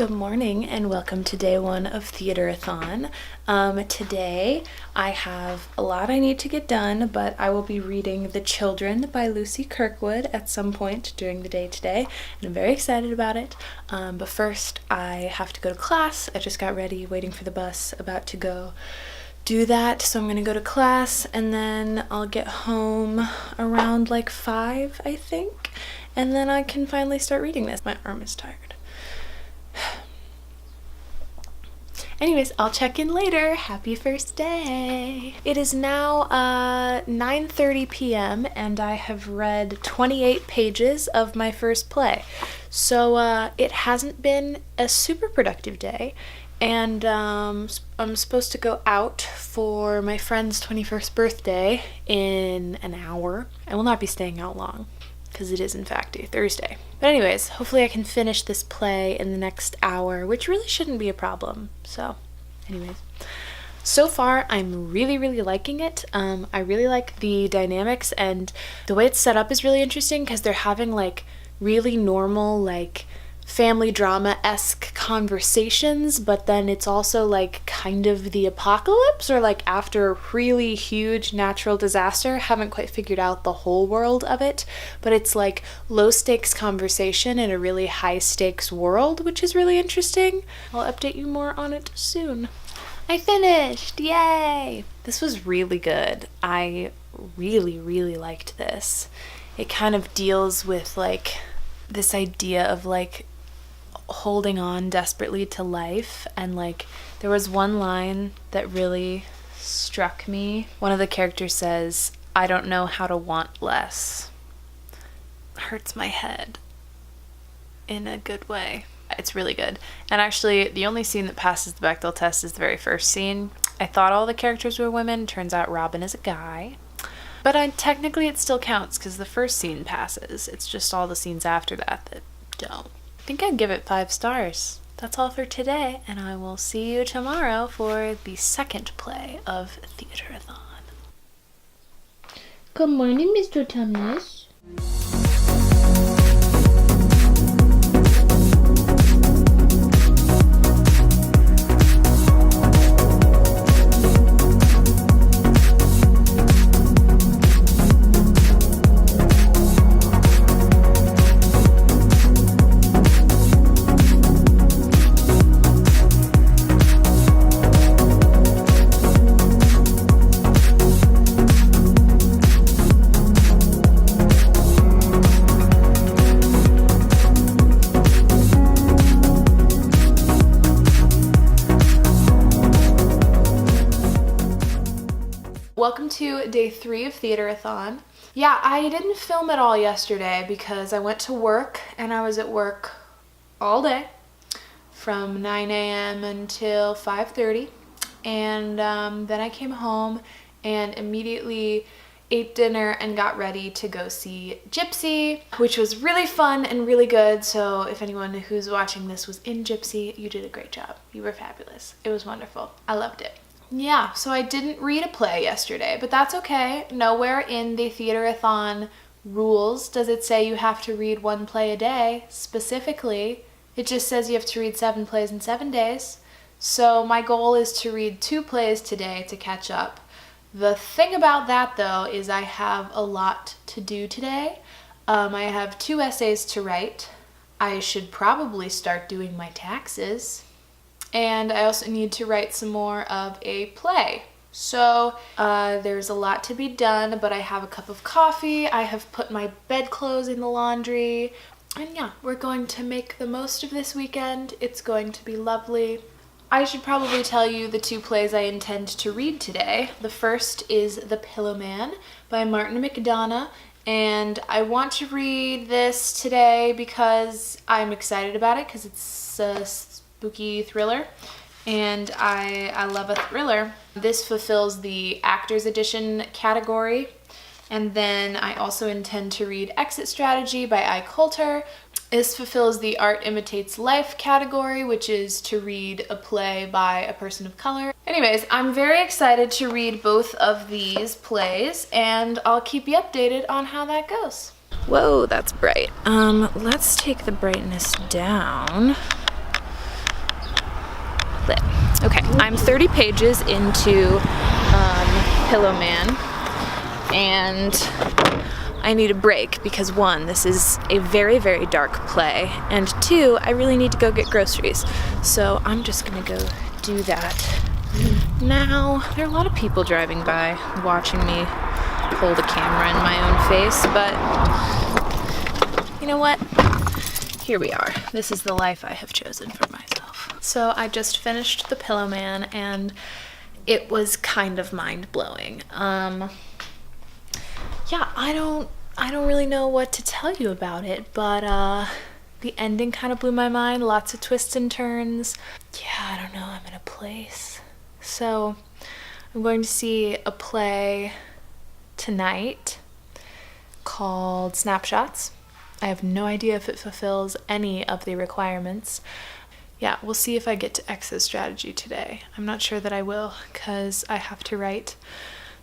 Good morning and welcome to day one of Theatre-A-Thon. Today I have a lot I need to get done, but I will be reading The Children by Lucy Kirkwood at some point during the day today, and I'm very excited about it. But first I have to go to class. I just got ready, waiting for the bus, about to go do that, so I'm gonna go to class and then I'll get home around like 5, I think, and then I can finally start reading this. My arm is tired. Anyways, I'll check in later. Happy first day. It is now 9:30 p.m. and I have read 28 pages of my first play. So it hasn't been a super productive day, and I'm supposed to go out for my friend's 21st birthday in an hour. I will not be staying out long, because it is in fact a Thursday. But anyways, hopefully I can finish this play in the next hour, which really shouldn't be a problem. So anyways, so far I'm really liking it. I really like the dynamics, and the way it's set up is really interesting because they're having like really normal like family drama-esque conversations, but then it's also like kind of the apocalypse, or like after a really huge natural disaster. Haven't quite figured out the whole world of it, but it's like low stakes conversation in a really high stakes world, which is really interesting. I'll update you more on it soon. I finished! Yay! This was really good. I really liked this. It kind of deals with like this idea of like holding on desperately to life, and like there was one line that really struck me. One of the characters says, "I don't know how to want less." Hurts my head in a good way. It's really good. And actually the only scene that passes the Bechdel test is the very first scene. I thought all the characters were women. Turns out Robin is a guy, but technically it still counts because the first scene passes. It's just all the scenes after that don't. I think I'd give it 5 stars. That's all for today, and I will see you tomorrow for the second play of Theatre-A-Thon. Good morning, Mr. Thomas. Welcome to day 3 of Theatre-A-Thon. Yeah, I didn't film at all yesterday because I went to work, and I was at work all day from 9 a.m. until 5:30, and then I came home and immediately ate dinner and got ready to go see Gypsy, which was really fun and really good. So if anyone who's watching this was in Gypsy, you did a great job. You were fabulous. It was wonderful. I loved it. Yeah, so I didn't read a play yesterday, but that's okay. Nowhere in the Theatre-A-Thon rules does it say you have to read 1 play a day specifically. It just says you have to read 7 plays in 7 days. So my goal is to read 2 plays today to catch up. The thing about that though is I have a lot to do today. I have 2 essays to write. I should probably start doing my taxes. And I also need to write some more of a play. So there's a lot to be done, but I have a cup of coffee. I have put my bedclothes in the laundry. And yeah, we're going to make the most of this weekend. It's going to be lovely. I should probably tell you the 2 plays I intend to read today. The first is The Pillowman by Martin McDonagh. And I want to read this today because I'm excited about it, because it's a spooky thriller, and I love a thriller. This fulfills the Actors Edition category. And then I also intend to read Exit Strategy by I. Coulter. This fulfills the Art Imitates Life category, which is to read a play by a person of color. Anyways, I'm very excited to read both of these plays, and I'll keep you updated on how that goes. Whoa, that's bright. Let's take the brightness down. Okay, I'm 30 pages into Pillow Man, and I need a break because 1, this is a very, very dark play, and 2, I really need to go get groceries. So I'm just gonna go do that now. There are a lot of people driving by watching me hold a camera in my own face, but you know what? Here we are. This is the life I have chosen for myself. So I just finished The Pillow Man, and it was kind of mind-blowing. Yeah, I don't really know what to tell you about it, but the ending kind of blew my mind. Lots of twists and turns. Yeah, I don't know. I'm in a place. So I'm going to see a play tonight called Snapshots. I have no idea if it fulfills any of the requirements. Yeah, we'll see if I get to exit strategy today. I'm not sure that I will, because I have to write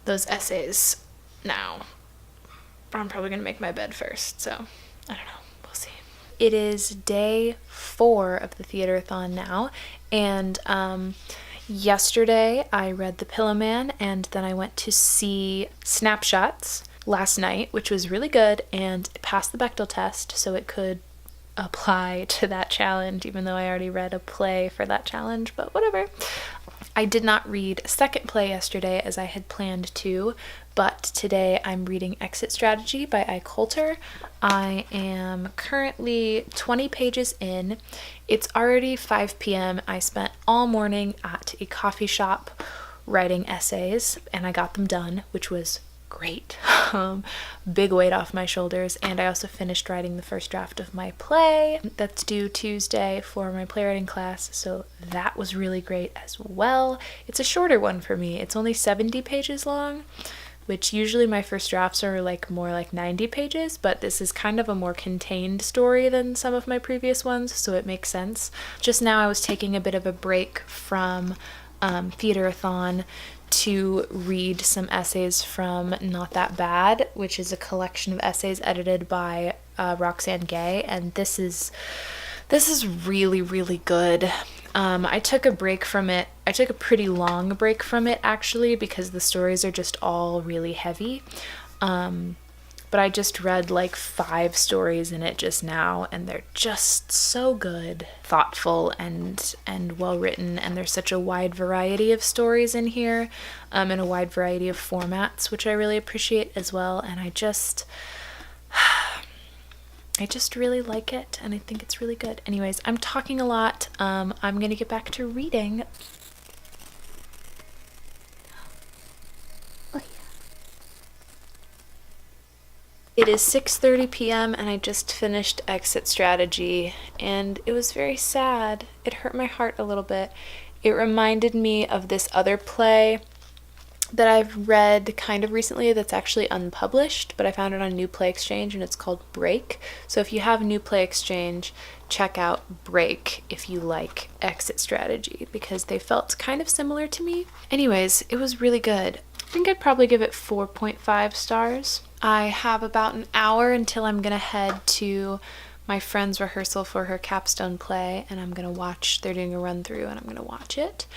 those essays now. I'm probably going to make my bed first, so I don't know. We'll see. It is day 4 of the Theatre-A-Thon now, and yesterday I read The Pillow Man, and then I went to see Snapshots last night, which was really good, and it passed the Bechdel test, so it could apply to that challenge, even though I already read a play for that challenge, but whatever. I did not read a second play yesterday as I had planned to, but today I'm reading Exit Strategy by Ike Holter. I am currently 20 pages in. It's already 5 p.m. I spent all morning at a coffee shop writing essays, and I got them done, which was great. Big weight off my shoulders, and I also finished writing the first draft of my play that's due Tuesday for my playwriting class, so that was really great as well. It's a shorter one for me. It's only 70 pages long, which usually my first drafts are more like 90 pages, but this is kind of a more contained story than some of my previous ones, so it makes sense. Just now I was taking a bit of a break from Theatre-A-Thon to read some essays from Not That Bad, which is a collection of essays edited by Roxane Gay, and this is really, really good. I took a break from it. I took a pretty long break from it, actually, because the stories are just all really heavy. But I just read like 5 stories in it just now, and they're just so good, thoughtful and well written, and there's such a wide variety of stories in here, and a wide variety of formats, which I really appreciate as well, and I just really like it, and I think it's really good. Anyways, I'm talking a lot. I'm gonna get back to reading. It is 6:30 p.m. and I just finished Exit Strategy, and it was very sad. It hurt my heart a little bit. It reminded me of this other play that I've read kind of recently that's actually unpublished, but I found it on New Play Exchange, and it's called Break. So if you have New Play Exchange, check out Break if you like Exit Strategy, because they felt kind of similar to me. Anyways, it was really good. I think I'd probably give it 4.5 stars. I have about an hour until I'm gonna head to my friend's rehearsal for her capstone play, and I'm gonna watch, they're doing a run through, and I'm gonna watch it.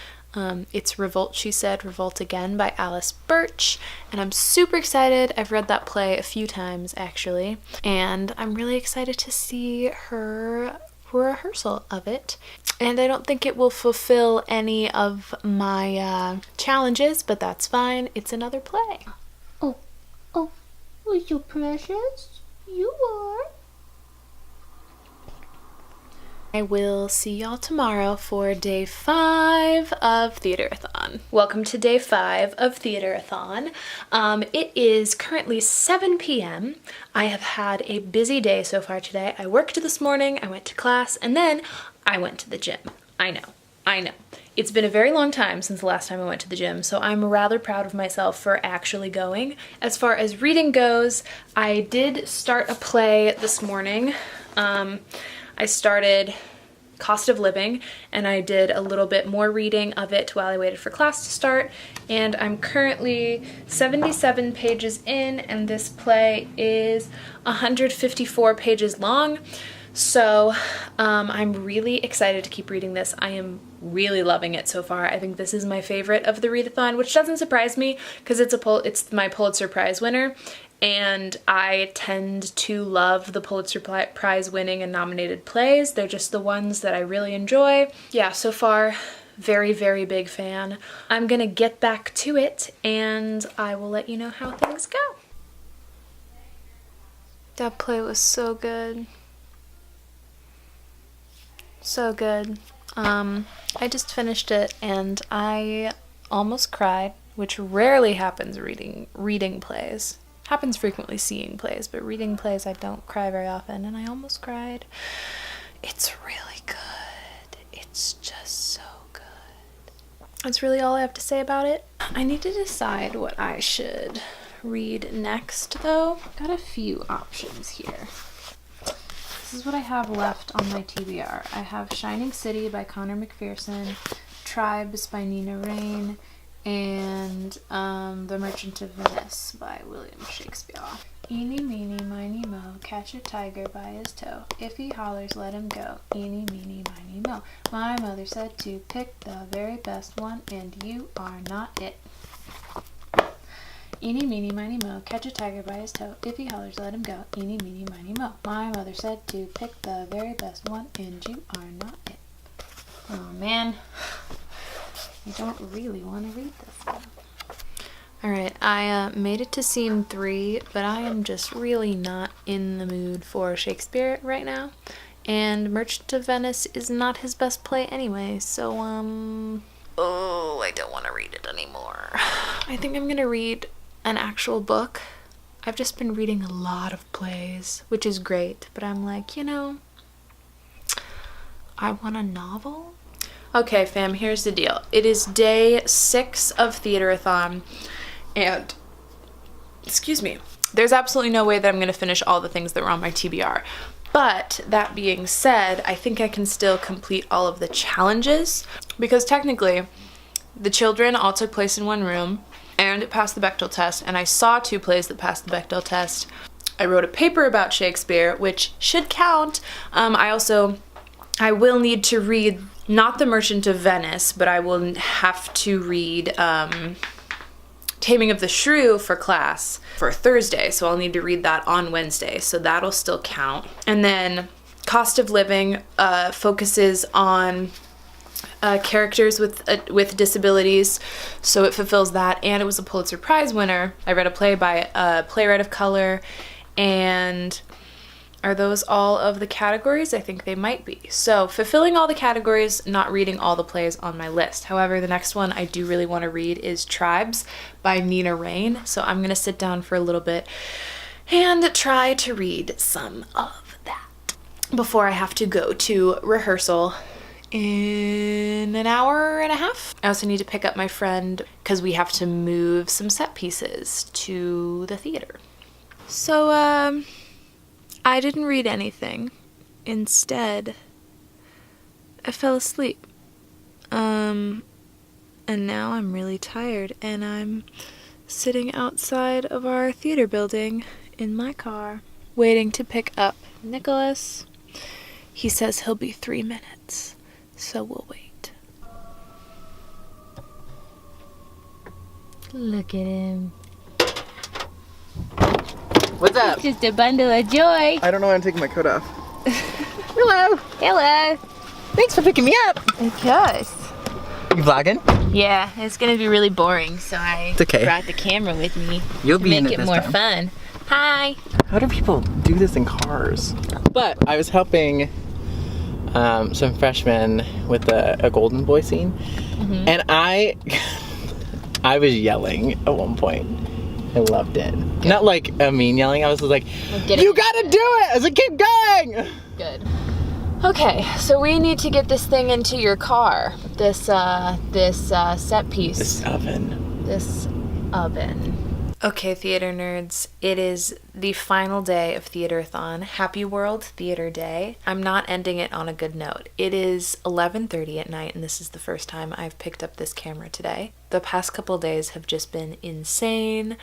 It's Revolt, She Said, Revolt Again by Alice Birch, and I'm super excited. I've read that play a few times, actually, and I'm really excited to see her rehearsal of it. And I don't think it will fulfill any of my challenges, but that's fine. It's another play. Oh, so precious. You are. I will see y'all tomorrow for day 5 of Theatre-A-Thon. Welcome to day 5 of Theatre-A-Thon. It is currently 7 p.m. I have had a busy day so far today. I worked this morning, I went to class, and then I went to the gym. I know. It's been a very long time since the last time I went to the gym, so I'm rather proud of myself for actually going. As far as reading goes, I did start a play this morning. I started Cost of Living, and I did a little bit more reading of it while I waited for class to start, and I'm currently 77 pages in, and this play is 154 pages long. So I'm really excited to keep reading this. I am really loving it so far. I think this is my favorite of the readathon, which doesn't surprise me because it's my Pulitzer Prize winner, and I tend to love the Pulitzer Prize winning and nominated plays. They're just the ones that I really enjoy. Yeah, so far, very, very big fan. I'm gonna get back to it and I will let you know how things go. That play was so good. So good. I just finished it and I almost cried, which rarely happens reading plays. Happens frequently seeing plays, but reading plays I don't cry very often, and I almost cried. It's really good. It's just so good. That's really all I have to say about it. I need to decide what I should read next, though. I've got a few options here. This is what I have left on my TBR. I have Shining City by Connor McPherson, Tribes by Nina Raine, and The Merchant of Venice by William Shakespeare. Eeny, meeny, miny, moe, catch a tiger by his toe. If he hollers, let him go. Eeny, meeny, miny, moe. My mother said to pick the very best one, and you are not it. Eeny, meeny, miny, moe, catch a tiger by his toe. If he hollers, let him go. Eeny, meeny, miny, moe. My mother said to pick the very best one, and you are not it. Oh, man. I don't really want to read this one. Alright, I made it to scene 3, but I am just really not in the mood for Shakespeare right now. And Merchant of Venice is not his best play anyway, so, oh, I don't want to read it anymore. I think I'm gonna read an actual book. I've just been reading a lot of plays, which is great, but I'm like, you know, I want a novel? Okay, fam, here's the deal. It is day 6 of Theatre-A-Thon, and, excuse me, there's absolutely no way that I'm going to finish all the things that were on my TBR. But, that being said, I think I can still complete all of the challenges, because technically, the children all took place in one room, and it passed the Bechdel test, and I saw 2 plays that passed the Bechdel test. I wrote a paper about Shakespeare, which should count. I will need to read, not The Merchant of Venice, but I will have to read Taming of the Shrew for class for Thursday, so I'll need to read that on Wednesday, so that'll still count. And then Cost of Living focuses on characters with disabilities, so it fulfills that, and it was a Pulitzer Prize winner. I read a play by a playwright of color, and are those all of the categories? I think they might be. So, fulfilling all the categories, not reading all the plays on my list. However, the next one I do really want to read is Tribes by Nina Raine. So I'm going to sit down for a little bit and try to read some of that before I have to go to rehearsal in an hour and a half. I also need to pick up my friend because we have to move some set pieces to the theater. So, I didn't read anything. Instead, I fell asleep. And now I'm really tired, and I'm sitting outside of our theater building in my car, waiting to pick up Nicholas. He says he'll be 3 minutes, so we'll wait. Look at him. What's up? Just a bundle of joy. I don't know why I'm taking my coat off. Hello. Hello. Thanks for picking me up. Of course. You vlogging? Yeah, it's gonna be really boring, so I It's okay. brought the camera with me You'll to be in make it it this more time. fun. Hi. How do people do this in cars? But I was helping some freshmen with a Golden Boy scene, and I was yelling at one point. I loved it. Good. Not like a mean yelling. I was just like, "You gotta do it!" I was like, "Keep going!" Good. Okay, so we need to get this thing into your car. This set piece. This oven. This oven. Okay, theater nerds, it is the final day of Theatre-A-Thon. Happy World Theater Day. I'm not ending it on a good note. It is 11:30 at night, and this is the first time I've picked up this camera today. The past couple days have just been insane.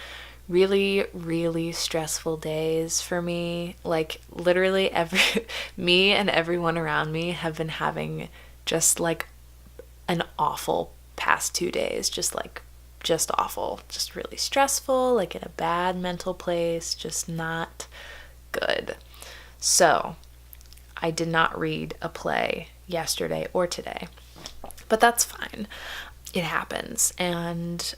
really, really stressful days for me. Like literally me and everyone around me have been having just like an awful past 2 days, just awful, just really stressful, like in a bad mental place, just not good. So I did not read a play yesterday or today, but that's fine. It happens, and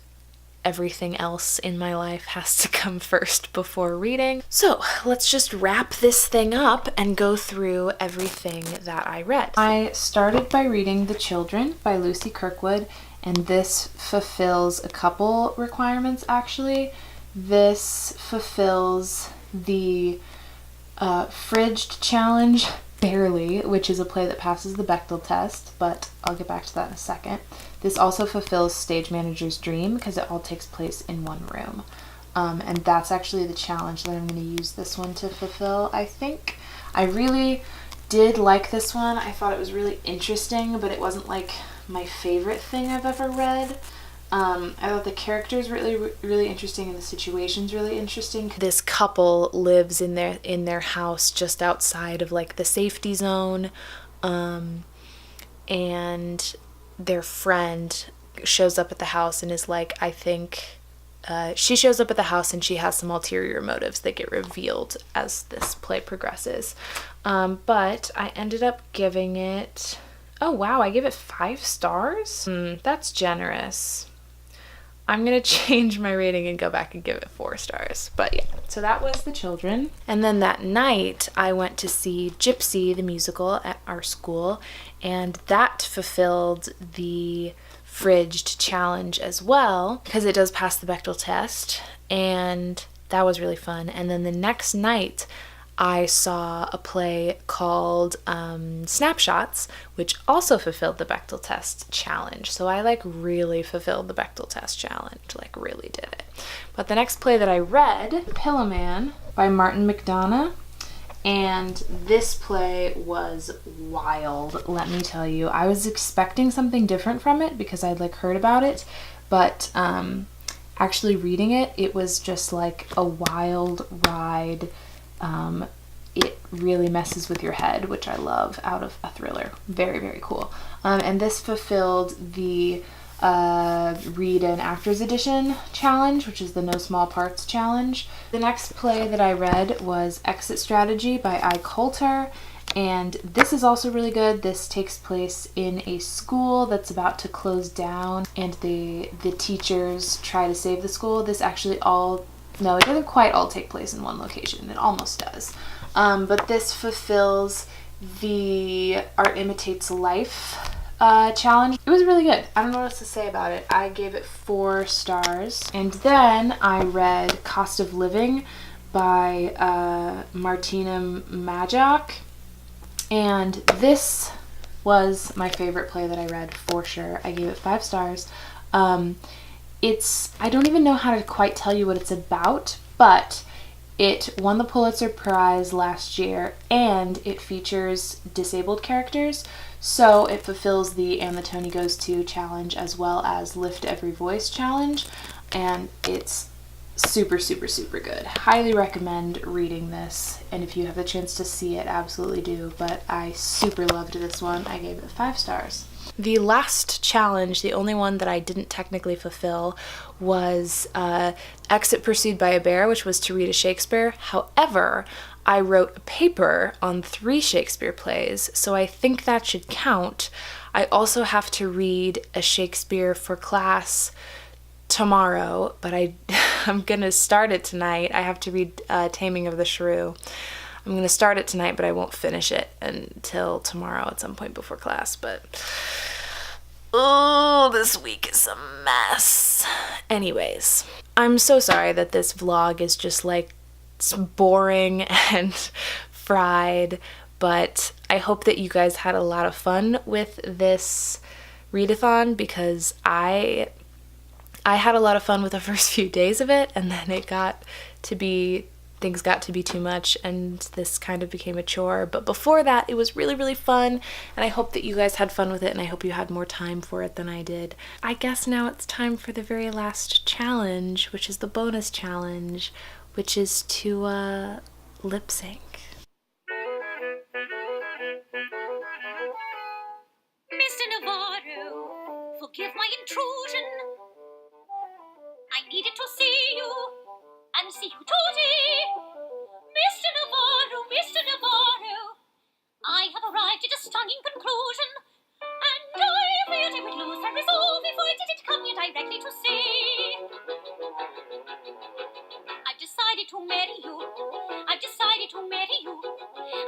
everything else in my life has to come first before reading. So let's just wrap this thing up and go through everything that I read. I started by reading The Children by Lucy Kirkwood, and this fulfills a couple requirements actually. This fulfills the Fridged Challenge barely, which is a play that passes the Bechdel test, but I'll get back to that in a second. This also fulfills Stage Manager's Dream because it all takes place in one room. And that's actually the challenge that I'm going to use this one to fulfill, I think. I really did like this one. I thought it was really interesting, but it wasn't like my favorite thing I've ever read. I thought the characters really, really interesting and the situation's really interesting. This couple lives in their house just outside of like the safety zone, and their friend shows up at the house and is like, I think she shows up at the house and she has some ulterior motives that get revealed as this play progresses. But I ended up giving it, oh wow, I gave it 5 stars? That's generous. I'm going to change my rating and go back and give it 4 stars. But yeah, so that was The Children. And then that night, I went to see Gypsy, the musical, at our school. And that fulfilled the Fridged Challenge as well, because it does pass the Bechdel test. And that was really fun. And then the next night, I saw a play called Snapshots, which also fulfilled the Bechdel test challenge. So I like really fulfilled the Bechdel test challenge, like really did it. But the next play that I read, Pillowman by Martin McDonagh, and this play was wild, let me tell you. I was expecting something different from it because I'd like heard about it, but actually reading it, it was just like a wild ride. It really messes with your head, which I love out of a thriller. Very, very cool. And this fulfilled the Read an Actors Edition challenge, which is the No Small Parts challenge. The next play that I read was Exit Strategy by I. Coulter, and this is also really good. This takes place in a school that's about to close down, and the teachers try to save the school. This actually no, it doesn't quite all take place in one location. It almost does. But this fulfills the Art Imitates Life challenge. It was really good. I don't know what else to say about it. I gave it 4 stars. And then I read Cost of Living by Martina Majak. And this was my favorite play that I read for sure. I gave it 5 stars. I don't even know how to quite tell you what it's about, but it won the Pulitzer Prize last year, and it features disabled characters, so it fulfills the And the Tony Goes To challenge as well as Lift Every Voice challenge, and it's super, super, super good. Highly recommend reading this, and if you have the chance to see it, absolutely do, but I super loved this one. I gave it 5 stars. The last challenge, the only one that I didn't technically fulfill, was Exit Pursued by a Bear, which was to read a Shakespeare. However, I wrote a paper on 3 Shakespeare plays, so I think that should count. I also have to read a Shakespeare for class tomorrow, but I'm going to start it tonight. I have to read Taming of the Shrew. I'm going to start it tonight, but I won't finish it until tomorrow at some point before class, but oh, this week is a mess. Anyways, I'm so sorry that this vlog is just like boring and fried, but I hope that you guys had a lot of fun with this readathon, because I had a lot of fun with the first few days of it, and then it got to be things got to be too much and this kind of became a chore. But before that, it was really, really fun, and I hope that you guys had fun with it, and I hope you had more time for it than I did. I guess now it's time for the very last challenge, which is the bonus challenge, which is to lip sync. Mr. Navarro, forgive my intrusion. I needed to see you and see you totally. Mr. Navarro, I have arrived at a stunning conclusion, and I feared I would lose my resolve if I didn't come here directly to see. I've decided to marry you. I've decided to marry you.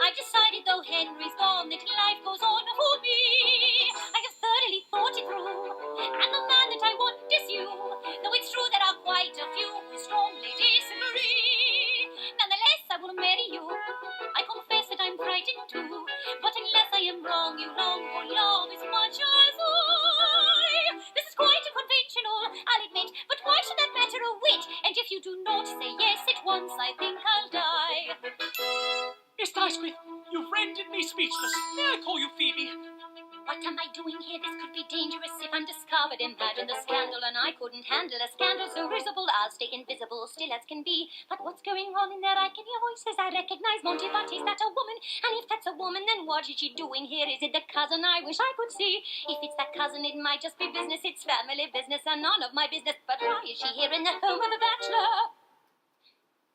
I've decided, though Henry's gone, that life goes on for me. I have thoroughly thought it through, and the man that I want is you. Though it's true there are quite a few who strongly disagree. Nonetheless, I will marry you. I confess that I'm frightened too, but unless I am wrong, you long for love as much as I. This is quite unconventional, I'll admit, but why should that matter a whit? And if you do not say yes at once, I think I'll die. Mr. Icewith, you've rendered me speechless. May I call you Phoebe? What am I doing here? This could be dangerous if I'm discovered. Imagine the scandal, and I couldn't handle a scandal so risible. I'll stay invisible, still as can be. But what's going on in there? I can hear voices. I recognize Monty, but is that a woman? And if that's a woman, then what is she doing here? Is it the cousin? I wish I could see. If it's that cousin, it might just be business. It's family business and none of my business. But why is she here in the home of a bachelor?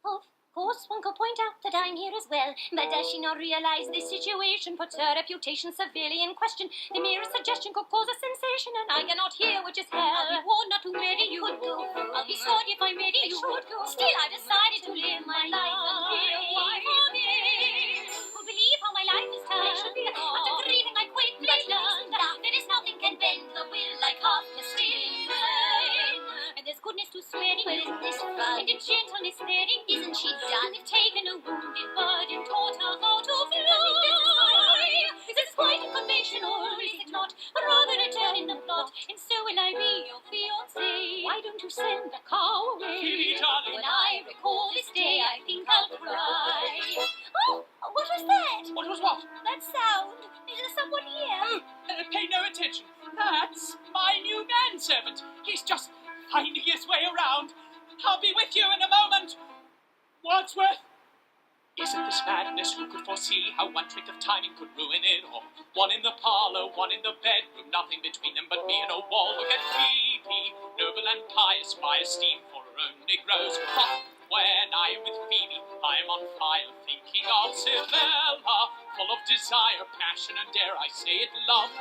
Of course, one could point out that I'm here as well, but does she not realize this situation puts her reputation severely in question? The merest suggestion could cause a sensation, and I cannot hear, which is hell. I'll be warned not to marry you. I'll be sorry if I marry you. Still, I've decided to live my life and be a wife for me. Who believe how my life is turned? After grieving, I quickly learned there is nothing can bend the will like half the stealing man. And there's goodness to swearing, well, isn't this fun? And a gentleness therein, isn't she done? They've taken a wounded bird and taught her how to fly. Is this quite unconventional, is it not? Or rather a turn in the plot, and so will I be your fiancé. Why don't you send the car away? Phoebe, darling. When I recall this day, I think I'll cry. Oh, what was that? What was what? That sound. Is there someone here? Oh, pay no attention. That's my new manservant. He's just finding his way around. I'll be with you in a moment. Wordsworth! Isn't this madness? Who could foresee how one trick of timing could ruin it all? One in the parlor, one in the bedroom, nothing between them but me and a wall. Look at Phoebe, noble and pious, my esteem for her only grows. When I am with Phoebe, I am on fire, thinking of Sibella, full of desire, passion, and dare I say it, love.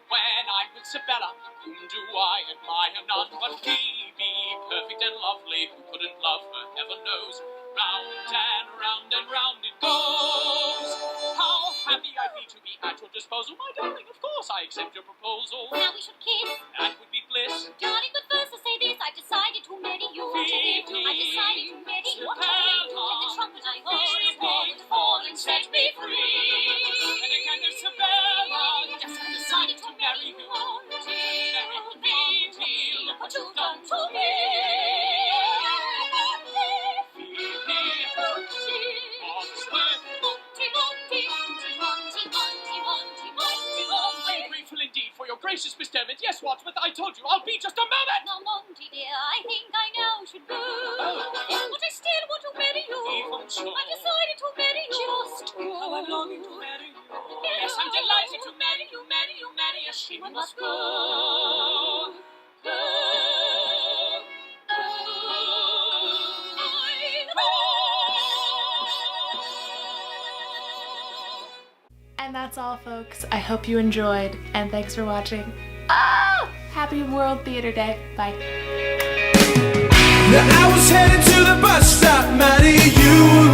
When I'm with Sibella, whom do I admire? None but Phoebe, perfect and lovely. Who couldn't love her, heaven knows. Round and round it goes. How happy I'd be to be at your disposal, my darling. Of course, I accept your proposal. Now we should kiss. That would be bliss. Darling, but first I'll say this. I've decided to marry you. Phoebe, I've decided to marry you. Sibella, And the trumpet I hold is born to fall and set me free. And again there's Sibella, Just decided to marry you. And Phoebe, Look what you've done to me. I'm grateful indeed for your gracious bestowment. Yes, Wadsworth, I told you, I'll be just a moment. Now, Monty dear, I think I now should go. But I still want to marry you. Even so. I decided to marry you. Just go. How I'm longing to marry you. Yes, I'm delighted to marry you, marry a she must go. And that's all, folks. I hope you enjoyed, and thanks for watching. Happy World Theater Day. Bye. Now I was headed to the bus stop, Maddie, you were